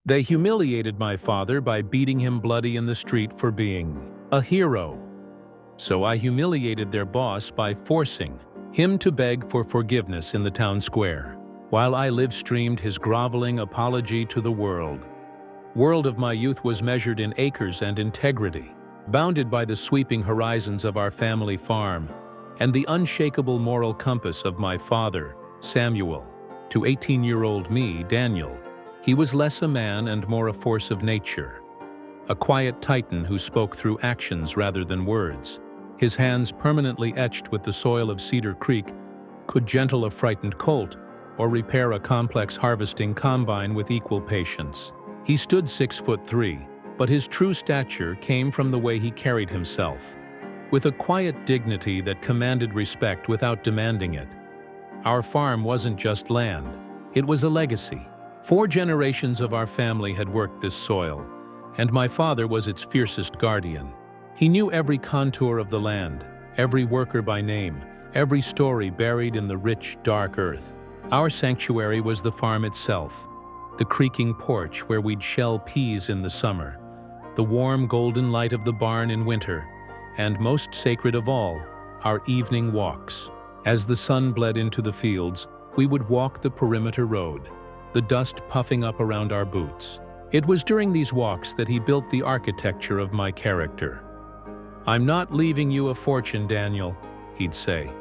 They humiliated my father by beating him bloody in the street for being a hero. So I humiliated their boss by forcing him to beg for forgiveness in the town square, while I live-streamed his groveling apology to the world. World of my youth was measured in acres and integrity, bounded by the sweeping horizons of our family farm and the unshakable moral compass of my father, Samuel. To 18-year-old me, Daniel, he was less a man and more a force of nature, a quiet titan who spoke through actions rather than words. His hands, permanently etched with the soil of Cedar Creek, could gentle a frightened colt or repair a complex harvesting combine with equal patience. He stood 6'3", but his true stature came from the way he carried himself, with a quiet dignity that commanded respect without demanding it. Our farm wasn't just land, it was a legacy. 4 generations of our family had worked this soil, and my father was its fiercest guardian. He knew every contour of the land, every worker by name, every story buried in the rich, dark earth. Our sanctuary was the farm itself, the creaking porch where we'd shell peas in the summer, the warm golden light of the barn in winter, and most sacred of all, our evening walks. As the sun bled into the fields, we would walk the perimeter road, the dust puffing up around our boots. It was during these walks that he built the architecture of my character. "I'm not leaving you a fortune, Daniel," he'd say,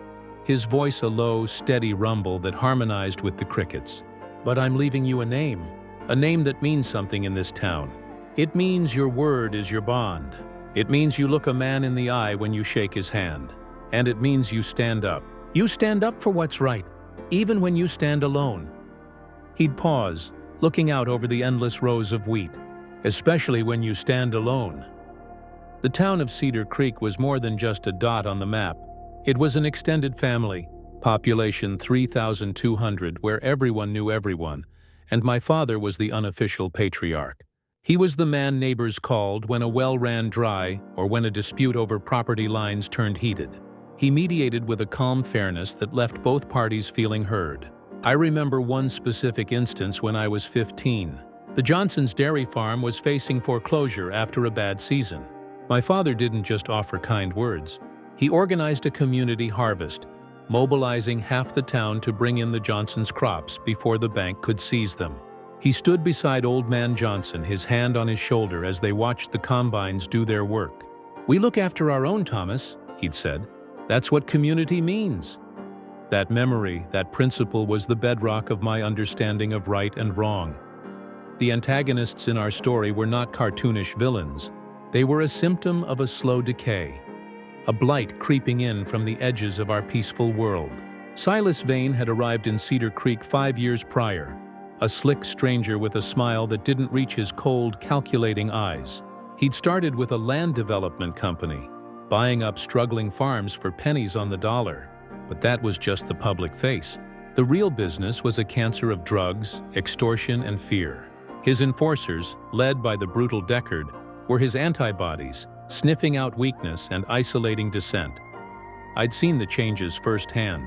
his voice a low, steady rumble that harmonized with the crickets. "But I'm leaving you a name that means something in this town. It means your word is your bond. It means you look a man in the eye when you shake his hand. And it means you stand up. You stand up for what's right, even when you stand alone." He'd pause, looking out over the endless rows of wheat. "Especially when you stand alone." The town of Cedar Creek was more than just a dot on the map. It was an extended family, population 3,200, where everyone knew everyone, and my father was the unofficial patriarch. He was the man neighbors called when a well ran dry or when a dispute over property lines turned heated. He mediated with a calm fairness that left both parties feeling heard. I remember one specific instance when I was 15. The Johnson's dairy farm was facing foreclosure after a bad season. My father didn't just offer kind words. He organized a community harvest, mobilizing half the town to bring in the Johnson's crops before the bank could seize them. He stood beside Old Man Johnson, his hand on his shoulder as they watched the combines do their work. "We look after our own, Thomas," he'd said. "That's what community means." That memory, that principle was the bedrock of my understanding of right and wrong. The antagonists in our story were not cartoonish villains. They were a symptom of a slow decay, a blight creeping in from the edges of our peaceful world. Silas Vane had arrived in Cedar Creek 5 years prior, a slick stranger with a smile that didn't reach his cold, calculating eyes. He'd started with a land development company, buying up struggling farms for pennies on the dollar. But that was just the public face. The real business was a cancer of drugs, extortion, and fear. His enforcers, led by the brutal Deckard, were his antibodies, sniffing out weakness and isolating dissent. I'd seen the changes firsthand.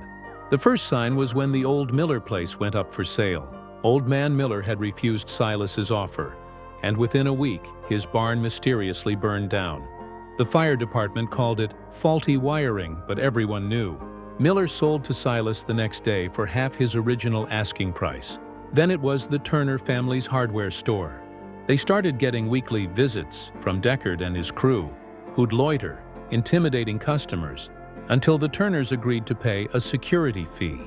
The first sign was when the old Miller place went up for sale. Old Man Miller had refused Silas's offer, and within a week, his barn mysteriously burned down. The fire department called it faulty wiring, but everyone knew. Miller sold to Silas the next day for half his original asking price. Then it was the Turner family's hardware store. They started getting weekly visits from Deckard and his crew, who'd loiter, intimidating customers, until the Turners agreed to pay a security fee.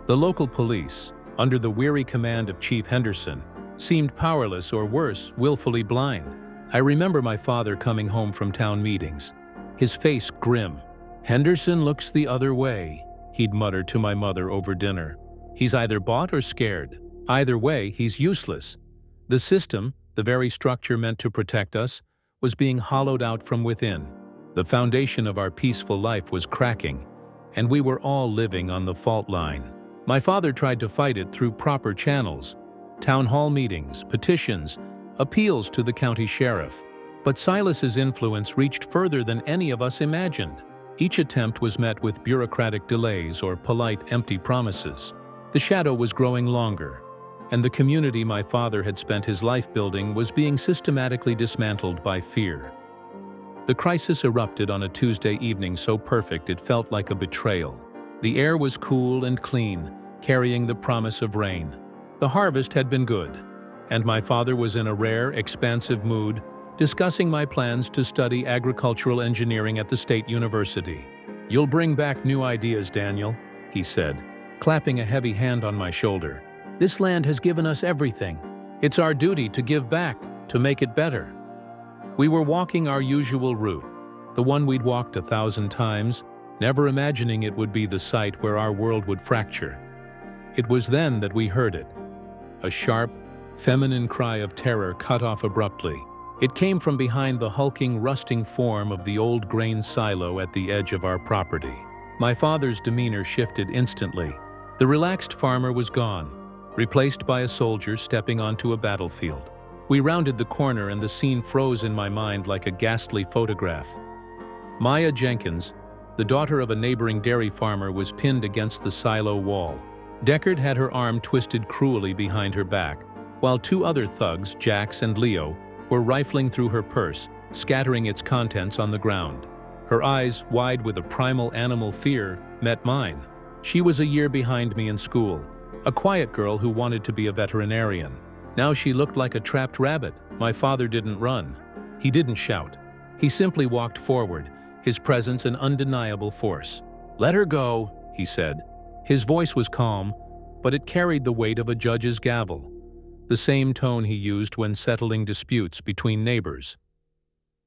The local police, under the weary command of Chief Henderson, seemed powerless or worse, willfully blind. I remember my father coming home from town meetings, his face grim. "Henderson looks the other way," he'd muttered to my mother over dinner. "He's either bought or scared. Either way, he's useless." The system, the very structure meant to protect us, was being hollowed out from within. The foundation of our peaceful life was cracking, and we were all living on the fault line. My father tried to fight it through proper channels: town hall meetings, petitions, appeals to the county sheriff. But Silas's influence reached further than any of us imagined. Each attempt was met with bureaucratic delays or polite, empty promises. The shadow was growing longer. and the community my father had spent his life building was being systematically dismantled by fear. The crisis erupted on a Tuesday evening so perfect it felt like a betrayal. The air was cool and clean, carrying the promise of rain. The harvest had been good, and my father was in a rare, expansive mood, discussing my plans to study agricultural engineering at the state university. "You'll bring back new ideas, Daniel," he said, clapping a heavy hand on my shoulder. "This land has given us everything. It's our duty to give back, to make it better." We were walking our usual route, the one we'd walked 1,000 times, never imagining it would be the site where our world would fracture. It was then that we heard it. A sharp, feminine cry of terror cut off abruptly. It came from behind the hulking, rusting form of the old grain silo at the edge of our property. My father's demeanor shifted instantly. The relaxed farmer was gone, replaced by a soldier stepping onto a battlefield. We rounded the corner and the scene froze in my mind like a ghastly photograph. Maya Jenkins, the daughter of a neighboring dairy farmer, was pinned against the silo wall. Deckard had her arm twisted cruelly behind her back, while two other thugs, Jax and Leo, were rifling through her purse, scattering its contents on the ground. Her eyes, wide with a primal animal fear, met mine. She was a year behind me in school, a quiet girl who wanted to be a veterinarian. Now she looked like a trapped rabbit. My father didn't run. He didn't shout. He simply walked forward, his presence an undeniable force. "Let her go," he said. His voice was calm, but it carried the weight of a judge's gavel, the same tone he used when settling disputes between neighbors.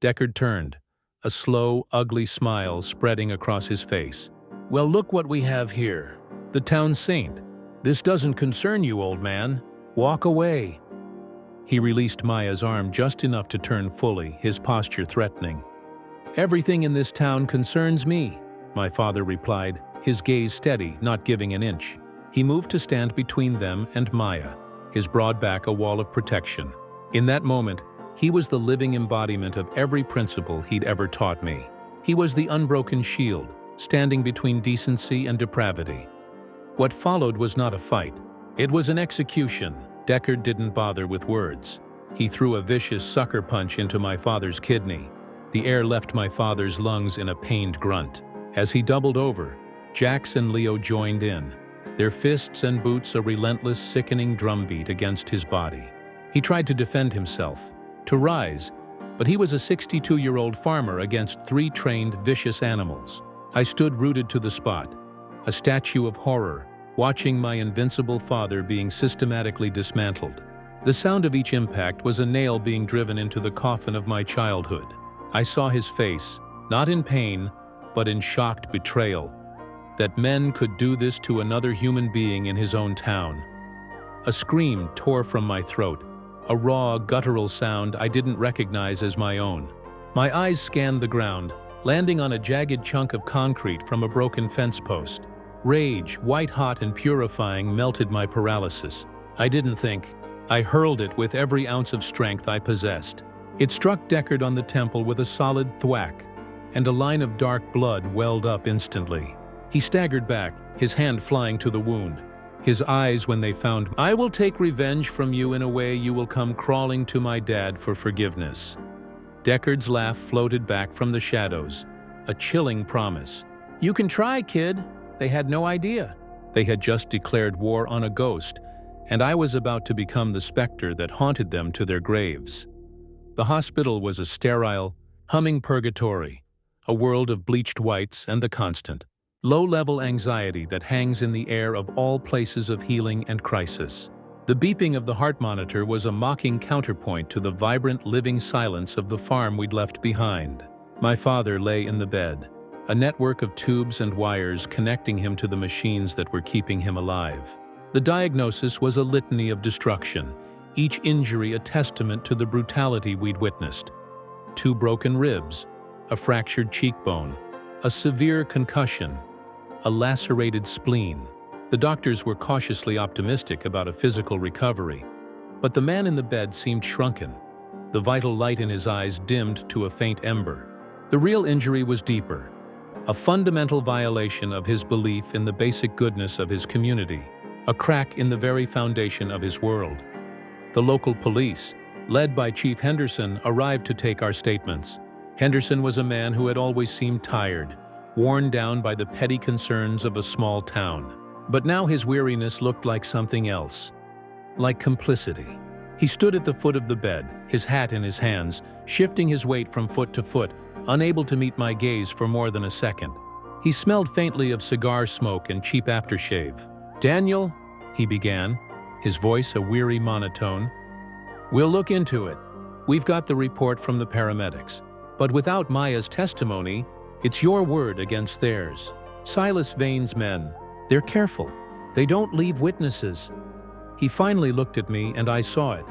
Deckard turned, a slow, ugly smile spreading across his face. "Well, look what we have here. The town saint. This doesn't concern you, old man. Walk away." He released Maya's arm just enough to turn fully, his posture threatening. "Everything in this town concerns me," my father replied, his gaze steady, not giving an inch. He moved to stand between them and Maya, his broad back a wall of protection. In that moment, he was the living embodiment of every principle he'd ever taught me. He was the unbroken shield, standing between decency and depravity. What followed was not a fight. It was an execution. Deckard didn't bother with words. He threw a vicious sucker punch into my father's kidney. The air left my father's lungs in a pained grunt. As he doubled over, Jax and Leo joined in, their fists and boots a relentless, sickening drumbeat against his body. He tried to defend himself, to rise, but he was a 62-year-old farmer against 3 trained, vicious animals. I stood rooted to the spot, a statue of horror, watching my invincible father being systematically dismantled. The sound of each impact was a nail being driven into the coffin of my childhood. I saw his face, not in pain, but in shocked betrayal, that men could do this to another human being in his own town. A scream tore from my throat, a raw, guttural sound I didn't recognize as my own. My eyes scanned the ground, landing on a jagged chunk of concrete from a broken fence post. Rage, white-hot and purifying, melted my paralysis. I didn't think. I hurled it with every ounce of strength I possessed. It struck Deckard on the temple with a solid thwack, and a line of dark blood welled up instantly. He staggered back, his hand flying to the wound. His eyes, when they found me, "I will take revenge from you in a way you will come crawling to my dad for forgiveness." Deckard's laugh floated back from the shadows, a chilling promise. "You can try, kid." They had no idea. They had just declared war on a ghost, and I was about to become the specter that haunted them to their graves. The hospital was a sterile, humming purgatory, a world of bleached whites and the constant, low-level anxiety that hangs in the air of all places of healing and crisis. The beeping of the heart monitor was a mocking counterpoint to the vibrant, living silence of the farm we'd left behind. My father lay in the bed, a network of tubes and wires connecting him to the machines that were keeping him alive. The diagnosis was a litany of destruction, each injury a testament to the brutality we'd witnessed. 2 broken ribs, a fractured cheekbone, a severe concussion, a lacerated spleen. The doctors were cautiously optimistic about a physical recovery, but the man in the bed seemed shrunken, the vital light in his eyes dimmed to a faint ember. The real injury was deeper, a fundamental violation of his belief in the basic goodness of his community. a crack in the very foundation of his world. The local police, led by Chief Henderson, arrived to take our statements. Henderson was a man who had always seemed tired, worn down by the petty concerns of a small town. But now his weariness looked like something else, like complicity. He stood at the foot of the bed, his hat in his hands, shifting his weight from foot to foot, unable to meet my gaze for more than a second. He smelled faintly of cigar smoke and cheap aftershave. "Daniel," he began, his voice a weary monotone, "we'll look into it. We've got the report from the paramedics. But without Maya's testimony, it's your word against theirs. Silas Vane's men, they're careful. They don't leave witnesses." He finally looked at me and I saw it.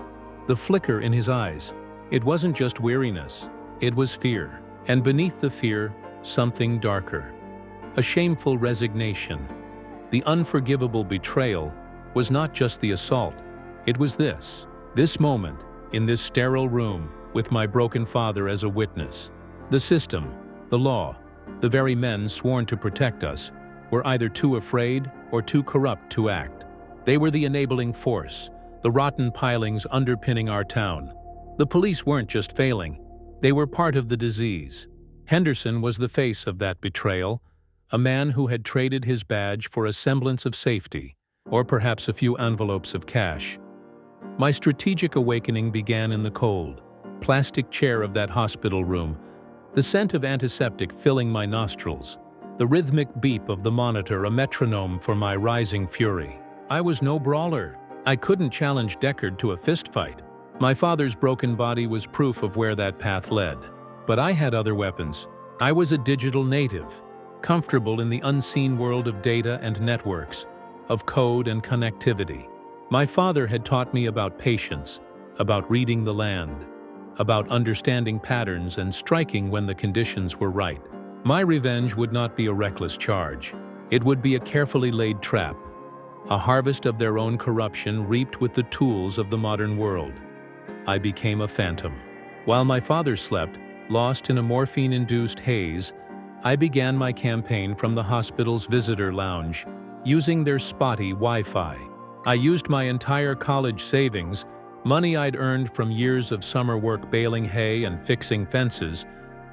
The flicker in his eyes. It wasn't just weariness, it was fear. And beneath the fear, something darker. A shameful resignation. The unforgivable betrayal was not just the assault. It was this moment, in this sterile room, with my broken father as a witness. The system, the law, the very men sworn to protect us, were either too afraid or too corrupt to act. They were the enabling force, the rotten pilings underpinning our town. The police weren't just failing, they were part of the disease. Henderson was the face of that betrayal, a man who had traded his badge for a semblance of safety, or perhaps a few envelopes of cash. My strategic awakening began in the cold, plastic chair of that hospital room, the scent of antiseptic filling my nostrils, the rhythmic beep of the monitor a metronome for my rising fury. I was no brawler. I couldn't challenge Deckard to a fistfight. My father's broken body was proof of where that path led. But I had other weapons. I was a digital native, comfortable in the unseen world of data and networks, of code and connectivity. My father had taught me about patience, about reading the land, about understanding patterns and striking when the conditions were right. My revenge would not be a reckless charge. It would be a carefully laid trap, a harvest of their own corruption reaped with the tools of the modern world. I became a phantom. While my father slept, lost in a morphine-induced haze, I began my campaign from the hospital's visitor lounge, using their spotty Wi-Fi. I used my entire college savings, money I'd earned from years of summer work baling hay and fixing fences,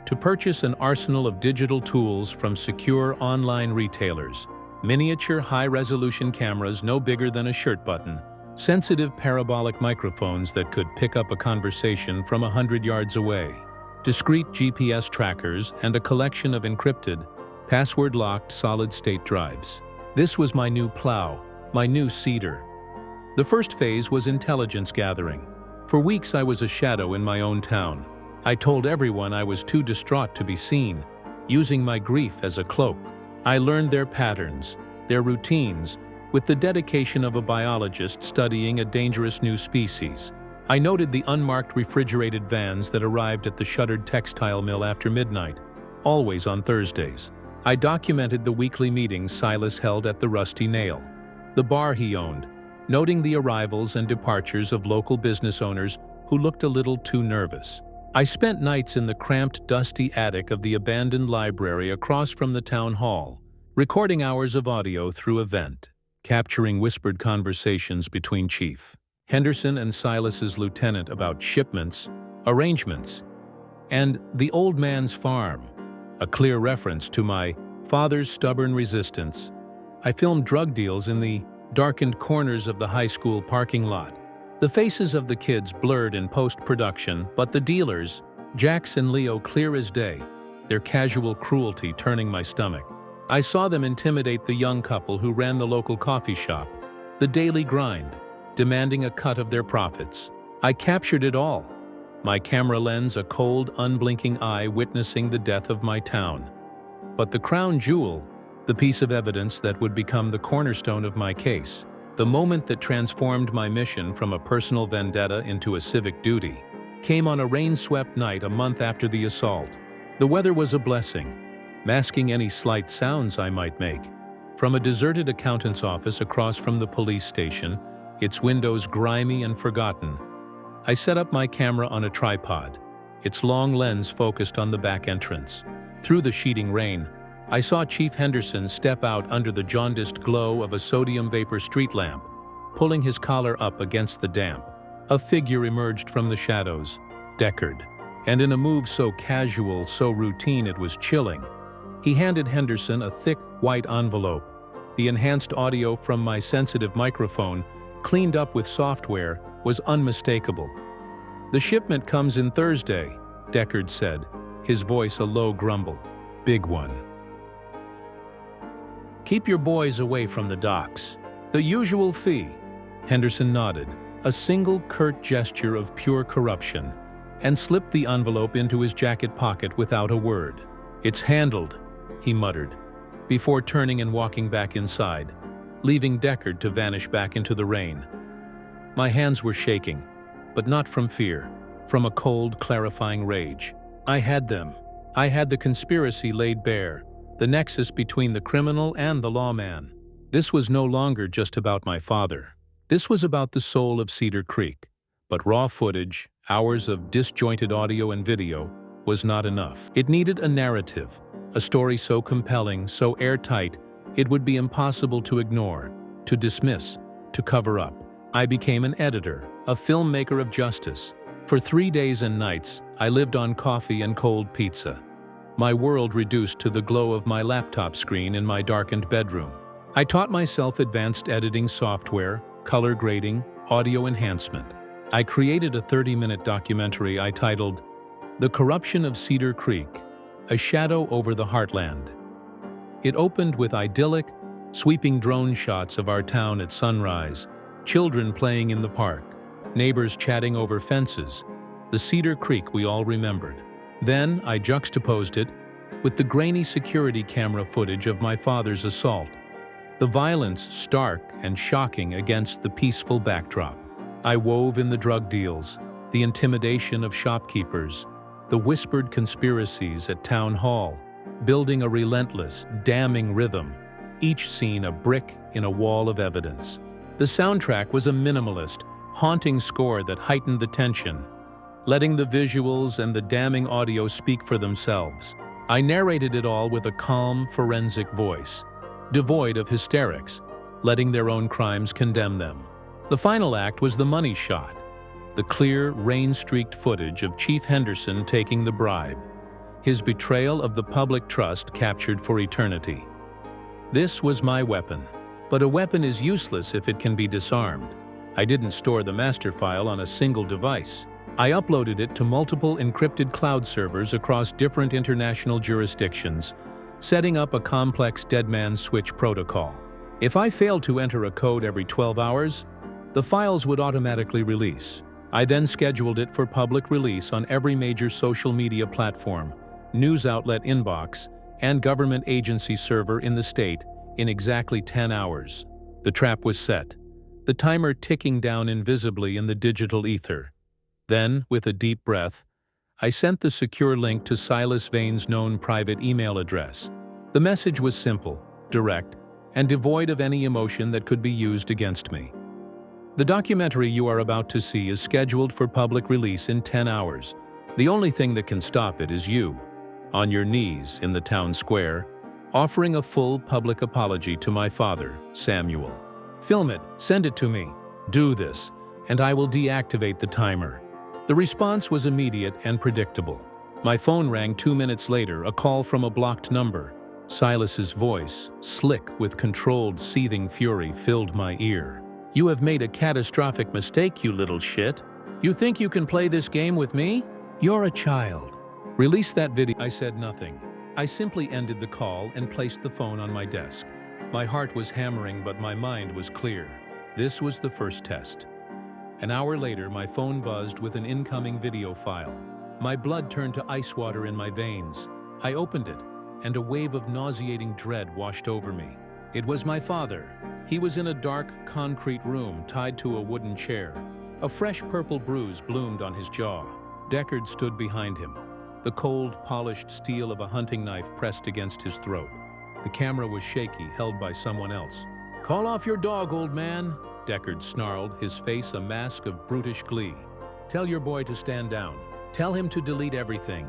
to purchase an arsenal of digital tools from secure online retailers. Miniature high-resolution cameras no bigger than a shirt button, sensitive parabolic microphones that could pick up a conversation from 100 yards away, discrete GPS trackers, and a collection of encrypted, password-locked solid-state drives. This was my new plow, my new Cedar. The first phase was intelligence gathering. For weeks I was a shadow in my own town. I told everyone I was too distraught to be seen, using my grief as a cloak. I learned their patterns, their routines, with the dedication of a biologist studying a dangerous new species. I noted the unmarked refrigerated vans that arrived at the shuttered textile mill after midnight, always on Thursdays. I documented the weekly meetings Silas held at the Rusty Nail, the bar he owned, noting the arrivals and departures of local business owners who looked a little too nervous. I spent nights in the cramped, dusty attic of the abandoned library across from the town hall, recording hours of audio through a vent, capturing whispered conversations between Chief Henderson and Silas's lieutenant about shipments, arrangements, and the old man's farm, a clear reference to my father's stubborn resistance. I filmed drug deals in the darkened corners of the high school parking lot. The faces of the kids blurred in post-production, but the dealers, Jax and Leo, clear as day, their casual cruelty turning my stomach. I saw them intimidate the young couple who ran the local coffee shop, the daily grind, demanding a cut of their profits. I captured it all, my camera lens a cold, unblinking eye witnessing the death of my town. But the crown jewel, the piece of evidence that would become the cornerstone of my case, the moment that transformed my mission from a personal vendetta into a civic duty, came on a rain-swept night a month after the assault. The weather was a blessing, masking any slight sounds I might make. From a deserted accountant's office across from the police station, its windows grimy and forgotten, I set up my camera on a tripod, its long lens focused on the back entrance. Through the sheeting rain, I saw Chief Henderson step out under the jaundiced glow of a sodium vapor street lamp, pulling his collar up against the damp. A figure emerged from the shadows, Deckard, and in a move so casual, so routine it was chilling, he handed Henderson a thick, white envelope. The enhanced audio from my sensitive microphone, cleaned up with software, was unmistakable. "The shipment comes in Thursday," Deckard said, his voice a low grumble. "Big one. Keep your boys away from the docks. The usual fee." Henderson nodded, a single curt gesture of pure corruption, and slipped the envelope into his jacket pocket without a word. "It's handled," he muttered, before turning and walking back inside, leaving Deckard to vanish back into the rain. My hands were shaking, but not from fear, from a cold, clarifying rage. I had them. I had the conspiracy laid bare, the nexus between the criminal and the lawman. This was no longer just about my father. This was about the soul of Cedar Creek. But raw footage, hours of disjointed audio and video, was not enough. It needed a narrative, a story so compelling, so airtight, it would be impossible to ignore, to dismiss, to cover up. I became an editor, a filmmaker of justice. For 3 days and nights, I lived on coffee and cold pizza, my world reduced to the glow of my laptop screen in my darkened bedroom. I taught myself advanced editing software, color grading, audio enhancement. I created a 30-minute documentary I titled "The Corruption of Cedar Creek: A Shadow Over the Heartland." It opened with idyllic, sweeping drone shots of our town at sunrise, children playing in the park, neighbors chatting over fences, the Cedar Creek we all remembered. Then I juxtaposed it with the grainy security camera footage of my father's assault, the violence stark and shocking against the peaceful backdrop. I wove in the drug deals, the intimidation of shopkeepers, the whispered conspiracies at town hall, building a relentless, damning rhythm, each scene a brick in a wall of evidence. The soundtrack was a minimalist, haunting score that heightened the tension, letting the visuals and the damning audio speak for themselves. I narrated it all with a calm, forensic voice, devoid of hysterics, letting their own crimes condemn them. The final act was the money shot, the clear, rain-streaked footage of Chief Henderson taking the bribe, his betrayal of the public trust captured for eternity. This was my weapon. But a weapon is useless if it can be disarmed. I didn't store the master file on a single device. I uploaded it to multiple encrypted cloud servers across different international jurisdictions, setting up a complex dead man's switch protocol. If I failed to enter a code every 12 hours, the files would automatically release. I then scheduled it for public release on every major social media platform, news outlet inbox, and government agency server in the state in exactly 10 hours. The trap was set, the timer ticking down invisibly in the digital ether. Then, with a deep breath, I sent the secure link to Silas Vane's known private email address. The message was simple, direct, and devoid of any emotion that could be used against me. The documentary you are about to see is scheduled for public release in 10 hours. The only thing that can stop it is you, on your knees in the town square, offering a full public apology to my father, Samuel. Film it, send it to me. Do this, and I will deactivate the timer. The response was immediate and predictable. My phone rang 2 minutes later, a call from a blocked number. Silas's voice, slick with controlled, seething fury, filled my ear. "You have made a catastrophic mistake, you little shit. You think you can play this game with me? You're a child. Release that video." I said nothing. I simply ended the call and placed the phone on my desk. My heart was hammering, but my mind was clear. This was the first test. An hour later, my phone buzzed with an incoming video file. My blood turned to ice water in my veins. I opened it, and a wave of nauseating dread washed over me. It was my father. He was in a dark, concrete room tied to a wooden chair. A fresh purple bruise bloomed on his jaw. Deckard stood behind him, the cold, polished steel of a hunting knife pressed against his throat. The camera was shaky, held by someone else. "Call off your dog, old man," Deckard snarled, his face a mask of brutish glee. "Tell your boy to stand down. Tell him to delete everything."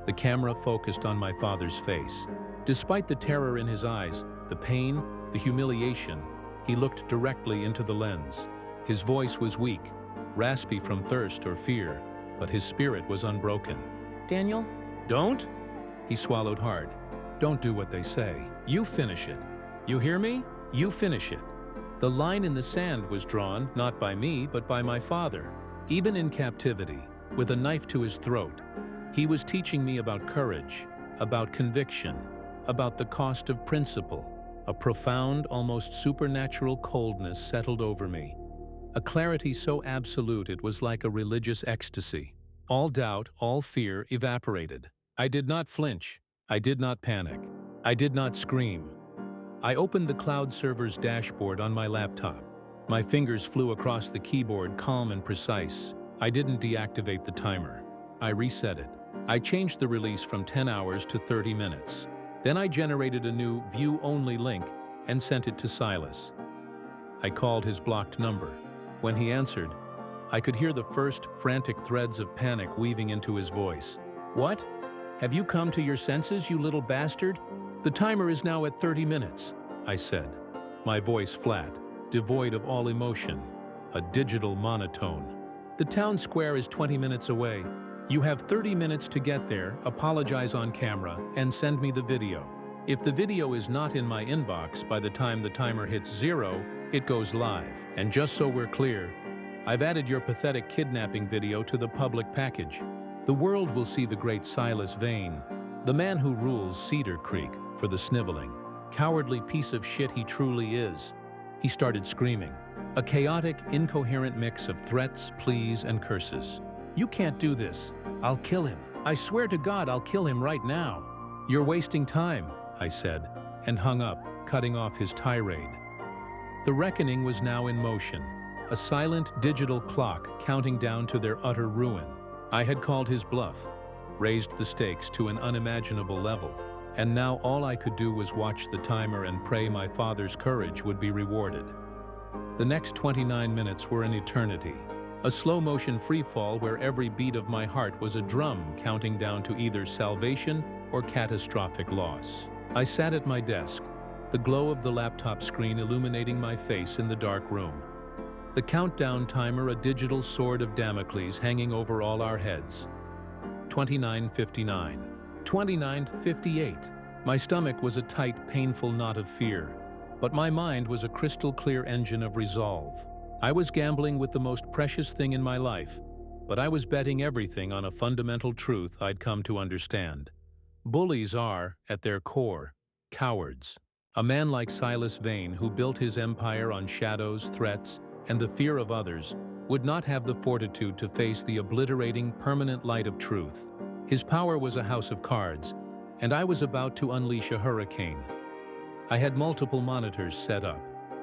The camera focused on my father's face. Despite the terror in his eyes, the pain, the humiliation, he looked directly into the lens. His voice was weak, raspy from thirst or fear, but his spirit was unbroken. Daniel? Don't? He swallowed hard. Don't do what they say. You finish it. You hear me? You finish it. The line in the sand was drawn, not by me, but by my father. Even in captivity, with a knife to his throat, he was teaching me about courage, about conviction, about the cost of principle. A profound, almost supernatural coldness settled over me. A clarity so absolute it was like a religious ecstasy. All doubt, all fear evaporated. I did not flinch. I did not panic. I did not scream. I opened the cloud server's dashboard on my laptop. My fingers flew across the keyboard, calm and precise. I didn't deactivate the timer. I reset it. I changed the release from 10 hours to 30 minutes. Then I generated a new view-only link and sent it to Silas. I called his blocked number. When he answered, I could hear the first frantic threads of panic weaving into his voice. What? Have you come to your senses, you little bastard? The timer is now at 30 minutes, I said, my voice flat, devoid of all emotion, a digital monotone. The town square is 20 minutes away. You have 30 minutes to get there, apologize on camera, and send me the video. If the video is not in my inbox by the time the timer hits 0, it goes live. And just so we're clear, I've added your pathetic kidnapping video to the public package. The world will see the great Silas Vane, the man who rules Cedar Creek, for the sniveling, cowardly piece of shit he truly is. He started screaming, a chaotic, incoherent mix of threats, pleas, and curses. You can't do this. I'll kill him. I swear to God I'll kill him right now. You're wasting time, I said, and hung up, cutting off his tirade. The reckoning was now in motion, a silent digital clock counting down to their utter ruin. I had called his bluff, raised the stakes to an unimaginable level, and now all I could do was watch the timer and pray my father's courage would be rewarded. The next 29 minutes were an eternity, a slow-motion freefall where every beat of my heart was a drum counting down to either salvation or catastrophic loss. I sat at my desk, the glow of the laptop screen illuminating my face in the dark room. The countdown timer a digital sword of Damocles hanging over all our heads. 29:59. 29:58. My stomach was a tight, painful knot of fear, but my mind was a crystal-clear engine of resolve. I was gambling with the most precious thing in my life, but I was betting everything on a fundamental truth I'd come to understand. Bullies are, at their core, cowards. A man like Silas Vane, who built his empire on shadows, threats, and the fear of others, would not have the fortitude to face the obliterating, permanent light of truth. His power was a house of cards, and I was about to unleash a hurricane. I had multiple monitors set up.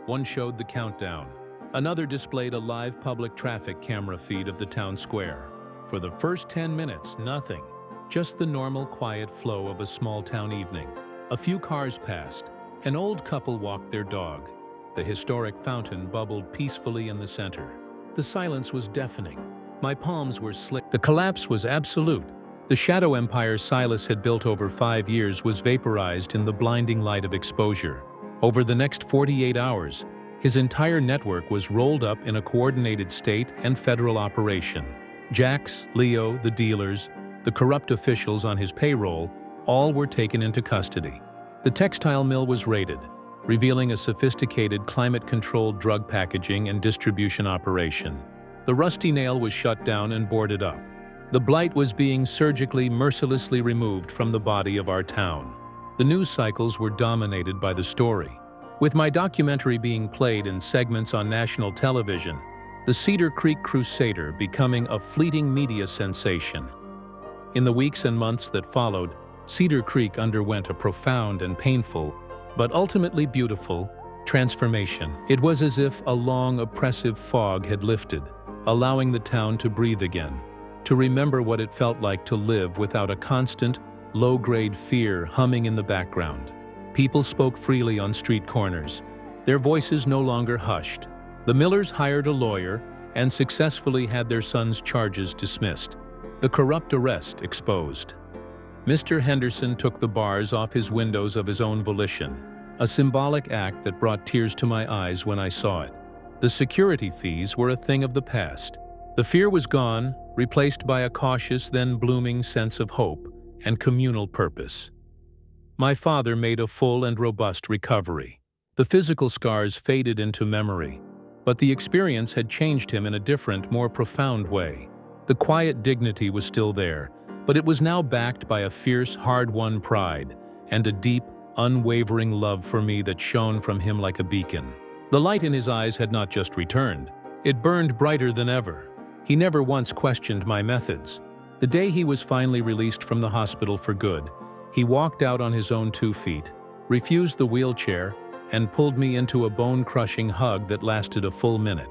One showed the countdown. Another displayed a live public traffic camera feed of the town square. For the first 10 minutes, nothing. Just the normal, quiet flow of a small-town evening. A few cars passed. An old couple walked their dog. The historic fountain bubbled peacefully in the center. The silence was deafening. My palms were slick. The collapse was absolute. The shadow empire Silas had built over 5 years was vaporized in the blinding light of exposure. Over the next 48 hours, his entire network was rolled up in a coordinated state and federal operation. Jax, Leo, the dealers, the corrupt officials on his payroll, all were taken into custody. The textile mill was raided, revealing a sophisticated climate-controlled drug packaging and distribution operation. The Rusty Nail was shut down and boarded up. The blight was being surgically, mercilessly removed from the body of our town. The news cycles were dominated by the story. With my documentary being played in segments on national television, the Cedar Creek Crusader becoming a fleeting media sensation. In the weeks and months that followed, Cedar Creek underwent a profound and painful, but ultimately beautiful, transformation. It was as if a long, oppressive fog had lifted, allowing the town to breathe again, to remember what it felt like to live without a constant, low-grade fear humming in the background. People spoke freely on street corners, their voices no longer hushed. The Millers hired a lawyer and successfully had their son's charges dismissed, the corrupt arrest exposed. Mr. Henderson took the bars off his windows of his own volition, a symbolic act that brought tears to my eyes when I saw it. The security fees were a thing of the past. The fear was gone, replaced by a cautious, then blooming sense of hope and communal purpose. My father made a full and robust recovery. The physical scars faded into memory, but the experience had changed him in a different, more profound way. The quiet dignity was still there, but it was now backed by a fierce, hard-won pride and a deep, unwavering love for me that shone from him like a beacon. The light in his eyes had not just returned. It burned brighter than ever. He never once questioned my methods. The day he was finally released from the hospital for good, he walked out on his own 2 feet, refused the wheelchair, and pulled me into a bone-crushing hug that lasted a full minute.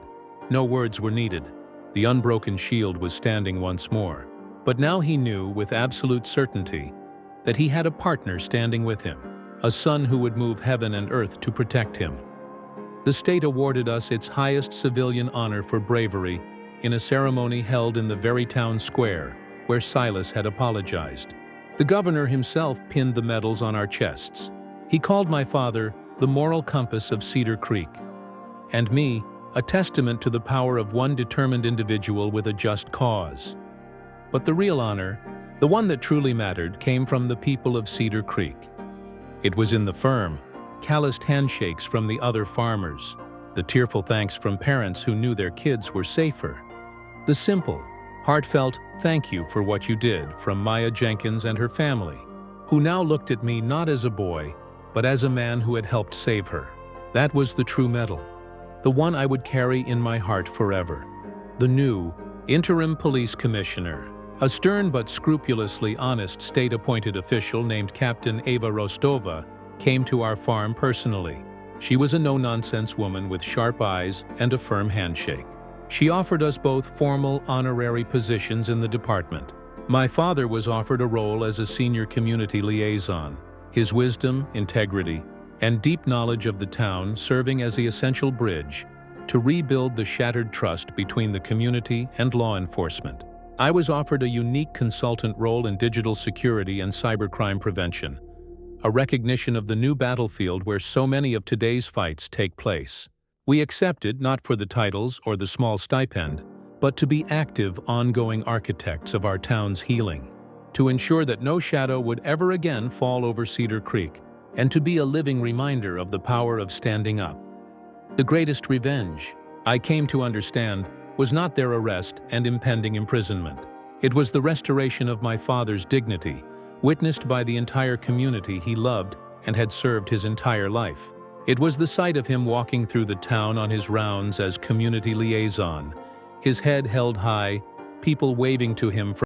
No words were needed. The unbroken shield was standing once more. But now he knew with absolute certainty that he had a partner standing with him, a son who would move heaven and earth to protect him. The state awarded us its highest civilian honor for bravery in a ceremony held in the very town square where Silas had apologized. The governor himself pinned the medals on our chests. He called my father the moral compass of Cedar Creek, and me a testament to the power of one determined individual with a just cause. But the real honor, the one that truly mattered, came from the people of Cedar Creek. It was in the firm, calloused handshakes from the other farmers, the tearful thanks from parents who knew their kids were safer, the simple, heartfelt thank you for what you did from Maya Jenkins and her family, who now looked at me not as a boy, but as a man who had helped save her. That was the true medal, the one I would carry in my heart forever. The new interim police commissioner, a stern but scrupulously honest state-appointed official named Captain Eva Rostova, came to our farm personally. She was a no-nonsense woman with sharp eyes and a firm handshake. She offered us both formal honorary positions in the department. My father was offered a role as a senior community liaison, his wisdom, integrity, and deep knowledge of the town serving as the essential bridge to rebuild the shattered trust between the community and law enforcement. I was offered a unique consultant role in digital security and cybercrime prevention, a recognition of the new battlefield where so many of today's fights take place. We accepted not for the titles or the small stipend, but to be active, ongoing architects of our town's healing, to ensure that no shadow would ever again fall over Cedar Creek, and to be a living reminder of the power of standing up. The greatest revenge, I came to understand, was not their arrest and impending imprisonment. It was the restoration of my father's dignity, witnessed by the entire community he loved and had served his entire life. It was the sight of him walking through the town on his rounds as community liaison, his head held high, people waving to him from